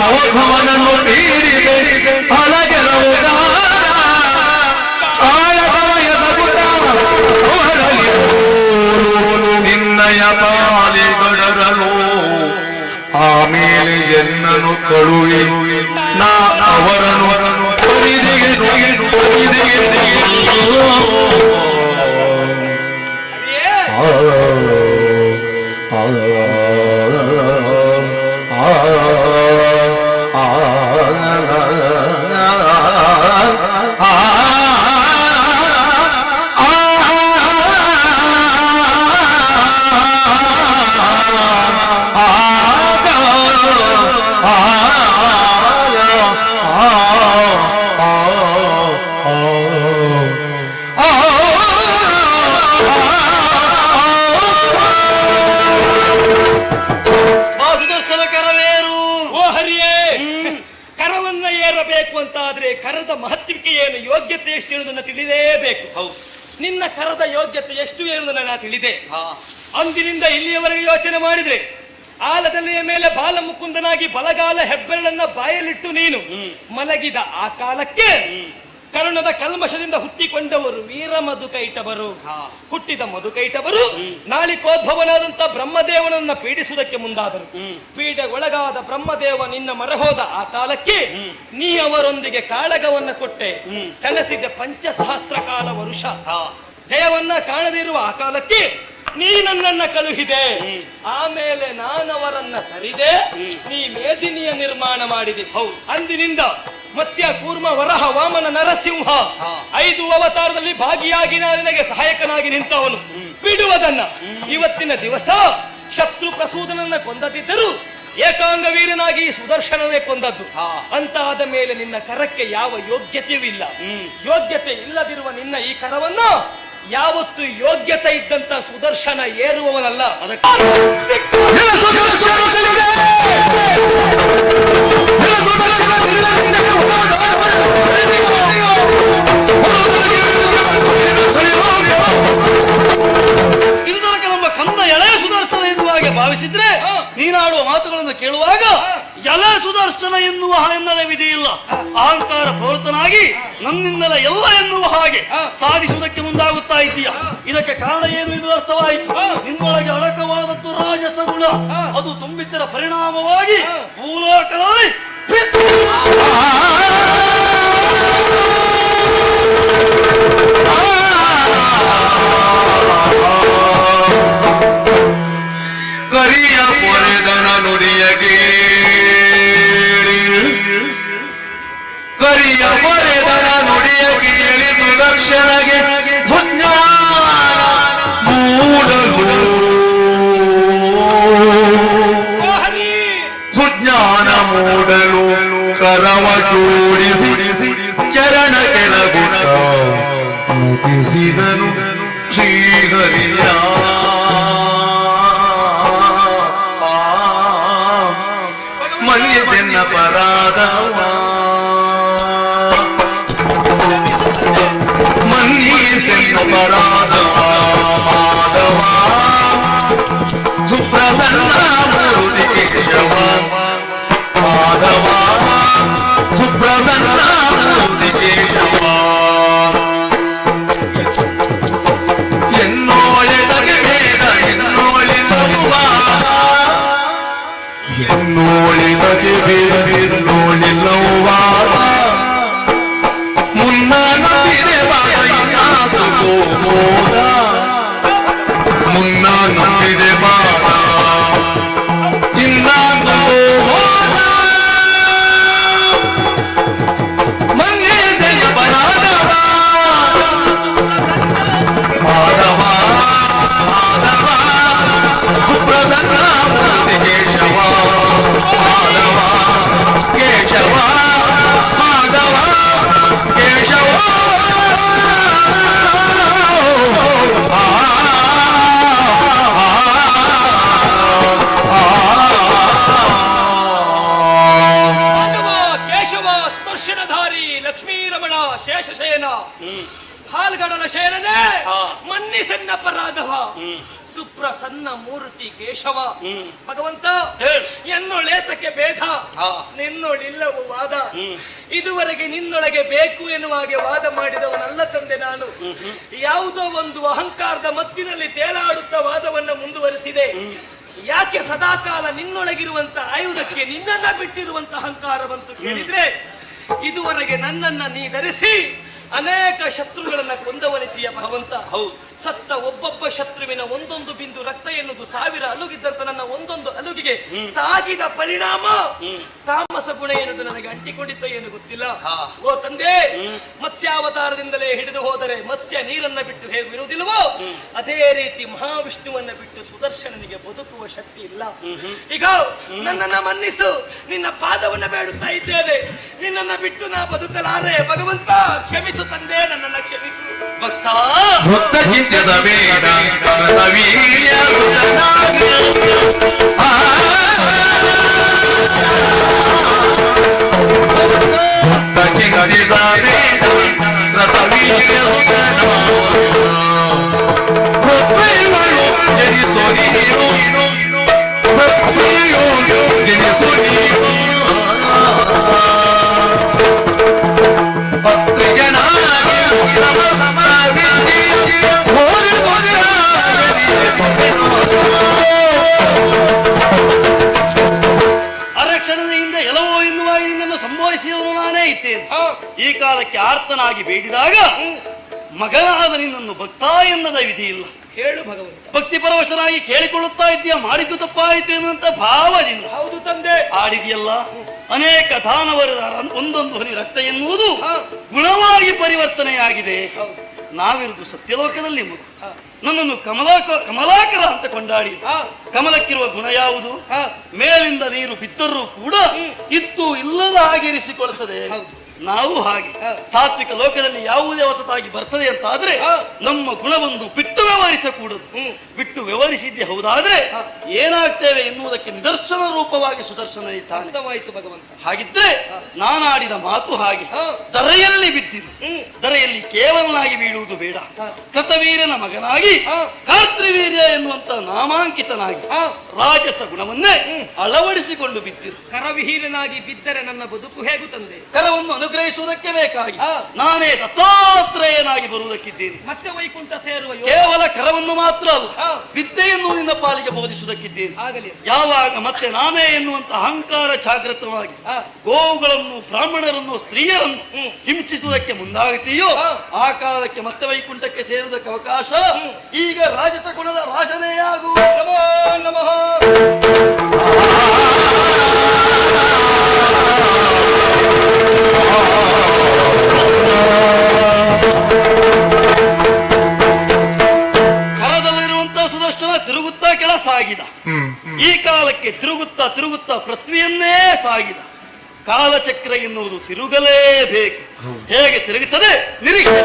ಕೋಪವನನ್ನು ನೀಡಿದೆ ನಿನ್ನಯ ಪಾಲಿಗಡರಲು ಆಮೇಲೆ ಎನ್ನನು ಕಳುವಿ ನಾ ಅವರನ್ನು ಕರದ ಮಹತ್ವಕ್ಕೆ ಏನು, ಯೋಗ್ಯತೆ ಎಷ್ಟು ಎನ್ನುವುದನ್ನು ತಿಳಿಯಲೇಬೇಕು. ನಿನ್ನ ಕರದ ಯೋಗ್ಯತೆ ಎಷ್ಟು ಎನ್ನುವುದನ್ನು ನಾನು ತಿಳಿದೆ. ಅಂದಿನಿಂದ ಇಲ್ಲಿಯವರೆಗೆ ಯೋಚನೆ ಮಾಡಿದ್ರೆ ಆಲದಲ್ಲಿಯ ಮೇಲೆ ಬಾಲ ಮುಕುಂದನಾಗಿ ಬಲಗಾಲ ಹೆಬ್ಬೆರಳನ್ನ ಬಾಯಲಿಟ್ಟು ನೀನು ಮಲಗಿದ ಆ ಕಾಲಕ್ಕೆ ಕರುಣದ ಕಲ್ಮಶದಿಂದ ಹುಟ್ಟಿಕೊಂಡವರು ವೀರ ಮಧುಕೈಟವರು. ಹುಟ್ಟಿದ ಮಧುಕೈಟವರು ನಾಳಿಕೋದ್ಭವನಾದಂತ ಬ್ರಹ್ಮದೇವನನ್ನ ಪೀಡಿಸುವುದಕ್ಕೆ ಮುಂದಾದರು. ಪೀಡೆಗೊಳಗಾದ ಬ್ರಹ್ಮದೇವ ನಿನ್ನ ಮರಹೋದ ಆ ಕಾಲಕ್ಕೆ ನೀ ಅವರೊಂದಿಗೆ ಕಾಳಗವನ್ನ ಕೊಟ್ಟೆ. ಸೆಣಸಿದ ಪಂಚಸಹಸ್ರ ಕಾಲ ವರುಷ ಜಯವನ್ನ ಕಾಣದಿರುವ ಆ ಕಾಲಕ್ಕೆ ನೀ ನನ್ನನ್ನ ಕಳುಹಿದೆ. ಆಮೇಲೆ ನಾನವರನ್ನ ತರಿದೆ, ನೀ ಮೇದಿನಿಯ ನಿರ್ಮಾಣ ಮಾಡಿದೆ. ಅಂದಿನಿಂದ ಮತ್ಸ್ಯ ಕೂರ್ಮ ವರಹ ವಾಮನ ನರಸಿಂಹ 5 ಅವತಾರದಲ್ಲಿ ಭಾಗಿಯಾಗಿ ನನಗೆ ಸಹಾಯಕನಾಗಿ ನಿಂತವನು. ಬಿಡುವುದನ್ನ ಇವತ್ತಿನ ದಿವಸ ಶತ್ರು ಪ್ರಸೂದನನ್ನ ಕೊಂದದಿದ್ದರೂ ಏಕಾಂಗ ವೀರನಾಗಿ ಸುದರ್ಶನವೇ ಕೊಂದದ್ದು. ಅಂತಾದ ಮೇಲೆ ನಿನ್ನ ಕರಕ್ಕೆ ಯಾವ ಯೋಗ್ಯತೆಯೂ ಇಲ್ಲ. ಯೋಗ್ಯತೆ ಇಲ್ಲದಿರುವ ನಿನ್ನ ಈ ಕರವನ್ನ ಯಾವತ್ತು ಯೋಗ್ಯತೆ ಇದ್ದಂತ ಸುದರ್ಶನ ಏರುವವನಲ್ಲ. ನಮ್ಮ ಕಂದ ಎಳೆ ಸುದರ್ಶನ ಎನ್ನುವ ಹಾಗೆ ಭಾವಿಸಿದ್ರೆ ನೀನಾಡುವ ಮಾತುಗಳನ್ನು ಕೇಳುವಾಗ ಎಲೆ ಸುದರ್ಶನ ಎನ್ನುವ ಎನ್ನಲೇ ವಿಧಿಯಿಲ್ಲ. ಅಹಂಕಾರ ಪ್ರವೃತ್ತನಾಗಿ ನನ್ನಿಂದಲೇ ಎಲ್ಲ ಎನ್ನುವ ಹಾಗೆ ಸಾಧಿಸುವುದಕ್ಕೆ ಮುಂದಾಗುತ್ತಾ ಇದ್ದೀಯ. ಇದಕ್ಕೆ ಕಾರಣ ಏನು ಎಂದು ಅರ್ಥವಾಯಿತು. ನಿನ್ನೊಳಗೆ ಅಡಕವಾದದ್ದು ರಾಜಸ ಗುಣ. ಅದು ತುಂಬಿದ್ದರ ಪರಿಣಾಮವಾಗಿ ಭೂಲೋಕದಲ್ಲಿ ಕರಿಯ ಪೊರೆದನ ನುಡಿಯ ಕೇಳಿ, ಕರಿಯ ಪೊರೆದನ ನುಡಿಯ ಕೇಳಿ ಸುದರ್ಶನಗೆ ಸುಜ್ಞಾನ ಮೂಡಲು, ಸುಜ್ಞಾನ ಮೂಡಲು ಕರವ ಜೋಡಿಸಿ ಚರಣ ಕೆಳಗುಣ ಮುಗಿಸಿದನು ಶ್ರೀಹರಿಯ. ಮನ್ಯಸೆನ್ನ ಪರಾಧವ ಮನ್ಯಸೆನ್ನ ಪರಾಧವ ಮಾಧವ ಸುಪ್ರಸನ್ನ ಮೂರ್ತಿ ಕೇಶವ ಮಾಧವ ಸುಪ್ರಸನ್ನ ಮೂರ್ತಿ ಕೇಶವ. ಎನ್ನೋಳೆದಗೆ ಬೇಡ ಎನ್ನೋಳಿದವ ಎನ್ನೋಳಿದಗೆ ಬೇಡ ಎನ್ನೋಳಿಲ್ಲವ್ವ ಮುನ್ನ ನಂಬಿದೆ ಬಾಯಿನಾತು ಗೋಮೋದ ಮುನ್ನ ನಂಬಿದೆ ಬಾಳ ಇನ್ನಾತು ಗೋಮೋದ ಮನ್ಯಸೆಯ ಪರಾಧವ ಮಾಧವ ಮಾಧವ ಸುಪ್ರಸನ್ನ ಮೂರ್ತಿ ಕೇಶವ ಮಾಧವ ಕೇಶವ ಮಾಧವ ಕೇಶವ. ಕೇಶವ ಸುದರ್ಶನಧಾರಿ ಲಕ್ಷ್ಮೀ ರಮಣ ಶೇಷಶಯನ ಹಾಲ್ಗಡಲ ಶಯನನೇ ಹಾ. ಮನ್ನಿಸನ್ನ ಪರಾಧವ ಸುಪ್ರಸನ್ನ ಮೂರ್ತಿ ಕೇಶವ ಭಗವಂತ ಹೇಳು. ಎನ್ನೊಳೇತಕ್ಕೆ ಭೇದ ಹಾ. ನಿನ್ನೊಳಿಲ್ಲವು ವಾದ ಇದುವರೆಗೆ ನಿನ್ನೊಳಗೆ ಬೇಕು ಎನ್ನುವ ಹಾಗೆ ವಾದ ಮಾಡಿದವನಲ್ಲ ತಂದೆ ನಾನು. ಯಾವುದೋ ಒಂದು ಅಹಂಕಾರದ ಮತ್ತಿನಲ್ಲಿ ತೇಲಾಡುತ್ತಾ ವಾದವನ್ನ ಮುಂದುವರಿಸಿದೆ. ಯಾಕೆ ಸದಾಕಾಲ ನಿನ್ನೊಳಗಿರುವಂತ ಆಯುಧಕ್ಕೆ ನಿನ್ನನ್ನ ಬಿಟ್ಟಿರುವಂತ ಅಹಂಕಾರವಂತೂ ಕೇಳಿದ್ರೆ, ಇದುವರೆಗೆ ನನ್ನನ್ನ ನೀ ಧರಿಸಿ ಅನೇಕ ಶತ್ರುಗಳನ್ನ ಕೊಂದವನಿದ್ದೀಯ ಭಗವಂತ. ಹೌದು. ಸತ್ತ ಒಬ್ಬೊಬ್ಬ ಶತ್ರುವಿನ ಒಂದೊಂದು ಬಿಂದು ರಕ್ತ ಎನ್ನುವುದು 1000 ಅಲುಗಿದ್ದಂತ ನನ್ನ ಒಂದೊಂದು ಅಲುಗಿಗೆ ತಾಗಿದ ಪರಿಣಾಮ ತಾಮಸ ಗುಣ ಎನ್ನುವುದು ನನಗೆ ಅಂಟಿಕೊಂಡಿತ್ತು ಏನು ಗೊತ್ತಿಲ್ಲ. ಓ ತಂದೆ, ಮತ್ಸ್ಯಾವತಾರದಿಂದಲೇ ಹಿಡಿದು ಹೋದರೆ ಮತ್ಸ್ಯ ನೀರನ್ನ ಬಿಟ್ಟು ಹೇಗೂ ಇರುವುದಿಲ್ಲವೋ ಅದೇ ರೀತಿ ಮಹಾವಿಷ್ಣುವನ್ನ ಬಿಟ್ಟು ಸುದರ್ಶನನಿಗೆ ಬದುಕುವ ಶಕ್ತಿ ಇಲ್ಲ. ಈಗ ನನ್ನನ್ನ ಮನ್ನಿಸು, ನಿನ್ನ ಪಾದವನ್ನ ಬೇಡುತ್ತಾ ಇದ್ದೇನೆ. ನಿನ್ನನ್ನ ಬಿಟ್ಟು ನಾ ಬದುಕಲಾರೆ ಭಗವಂತ. ಕ್ಷಮಿಸು ತಂದೆ, ನನ್ನನ್ನ ಕ್ಷಮಿಸು. ಭಕ್ತ ಭಕ್ತ ಚಿಂತ್ಯದ ಬೇಡ ವೀರ್ಯ ಭಕ್ತ ಚಿಂತಿಸ ಬೇಡ ರಥವೀರ್ಯ ಭಕ್ತಿಗಳು ಜನಿಸೋ ನೀರು ಭಕ್ತಿಯೋ ಜನಿಸೋ ನೀರು ಭಕ್ತ ಜನ ಅರಕ್ಷಣದಿಂದ ಎಲ್ಲವೋ ಎನ್ನುವಾಗಿ ನಿನ್ನನ್ನು ಸಂಬೋಧಿಸಿದವನು ನಾನೇ ಇದ್ದೇನೆ. ಈ ಕಾಲಕ್ಕೆ ಆರ್ತನಾಗಿ ಬೇಡಿದಾಗ ಮಗನಾದ ನಿನ್ನನ್ನು ಭಕ್ತ ಎನ್ನದ ವಿಧಿ ಇಲ್ಲ. ಹೇಳು ಭಗವಂತ. ಭಕ್ತಿ ಪರವಶನಾಗಿ ಕೇಳಿಕೊಳ್ಳುತ್ತಾ ಇದ್ದೀಯ, ಮಾಡಿದ್ದು ತಪ್ಪಾಯಿತು ಎನ್ನುವಂತ ಭಾವದಿಂದ ಹೌದು ತಂದೆ. ಆಡಿದೆಯಲ್ಲ. ಅನೇಕ ದಾನವರ ಒಂದೊಂದು ಹನಿ ರಕ್ತ ಎನ್ನುವುದು ಗುಣವಾಗಿ ಪರಿವರ್ತನೆಯಾಗಿದೆ. ನಾವಿರುವುದು ಸತ್ಯಲೋಕದಲ್ಲಿ ಮಗು. ನನ್ನನ್ನು ಕಮಲಾಕರ ಅಂತ ಕೊಂಡಾಡಿ, ಕಮಲಕ್ಕಿರುವ ಗುಣ ಯಾವುದು? ಮೇಲಿಂದ ನೀರು ಬಿದ್ದರೂ ಕೂಡ ಇತ್ತು ಇಲ್ಲದ ಹಾಗೆ ಇರಿಸಿಕೊಳ್ಳುತ್ತದೆ. ನಾವು ಹಾಗೆ ಸಾತ್ವಿಕ ಲೋಕದಲ್ಲಿ ಯಾವುದೇ ಹೊಸತಾಗಿ ಬರ್ತದೆ ಅಂತ ಆದ್ರೆ ನಮ್ಮ ಗುಣವೊಂದು ಬಿಟ್ಟು ವ್ಯವಹರಿಸಕೂಡದು. ಬಿಟ್ಟು ವ್ಯವಹರಿಸಿದ್ದೆ ಹೌದಾದ್ರೆ ಏನಾಗ್ತೇವೆ ಎನ್ನುವುದಕ್ಕೆ ನಿದರ್ಶನ ರೂಪವಾಗಿ ಸುದರ್ಶನ ಇದ್ದಾನೆ. ಭಗವಂತ. ಹಾಗಿದ್ರೆ ನಾನಾಡಿದ ಮಾತು ಹಾಗೆ ದರೆಯಲ್ಲಿ ಬಿದ್ದಿರು. ದರೆಯಲ್ಲಿ ಕೇವಲನಾಗಿ ಬೀಳುವುದು ಬೇಡ. ಕೃತವೀರನ ಮಗನಾಗಿ ಕರ್ತೃವೀರ್ಯ ಎನ್ನುವಂತ ನಾಮಾಂಕಿತನಾಗಿ ರಾಜಸ ಗುಣವನ್ನೇ ಅಳವಡಿಸಿಕೊಂಡು ಬಿದ್ದಿರು. ಕರವಿಹೀನನಾಗಿ ಬಿದ್ದರೆ ನನ್ನ ಬದುಕು ಹೇಗೂ ತಂದೆ? ಕರವನ್ನು ಅನುಗ್ರಹಿಸುವುದಕ್ಕೆ ಬೇಕಾಗಿ ನಾನೇ ದತ್ತಾತ್ರೇಯನಾಗಿ ಬರುವುದಕ್ಕಿದ್ದೇನೆ. ಮತ್ತೆ ವೈಕುಂಠ ಸೇರುವ ಕೇವಲ ಕರವನ್ನು ಮಾತ್ರ ಅಲ್ಲ, ವಿದ್ಯೆಯನ್ನು ನಿನ್ನ ಪಾಲಿಗೆ ಬೋಧಿಸುವುದಕ್ಕಿದ್ದೇನೆ. ಆಗಲಿ. ಯಾವಾಗ ಮತ್ತೆ ನಾನೇ ಎನ್ನುವಂತ ಅಹಂಕಾರ ಜಾಗೃತವಾಗಿ ಗೋವುಗಳನ್ನು, ಬ್ರಾಹ್ಮಣರನ್ನು, ಸ್ತ್ರೀಯರನ್ನು ಹಿಂಸಿಸುವುದಕ್ಕೆ ಮುಂದಾಗುತ್ತೀಯೋ ಆ ಕಾಲಕ್ಕೆ ಮತ್ತೆ ವೈಕುಂಠಕ್ಕೆ ಸೇರುವುದಕ್ಕೆ ಅವಕಾಶ. ಈಗ ರಾಜಸ ಗುಣದ ರಾಶನೆಯಾಗು. ನಮಃ. ಕರದಲ್ಲಿರುವಂತಹ ಸುದರ್ಶನ ತಿರುಗುತ್ತಾ ಕೆಳ ಸಾಗಿದ. ಈ ಕಾಲಕ್ಕೆ ತಿರುಗುತ್ತಾ ತಿರುಗುತ್ತಾ ಪೃಥ್ವಿಯನ್ನೇ ಸಾಗಿದ. ಕಾಲಚಕ್ರ ಎನ್ನುವುದು ತಿರುಗಲೇಬೇಕು. ಹೇಗೆ ತಿರುಗುತ್ತದೆ ನಿರೀಕ್ಷೆ.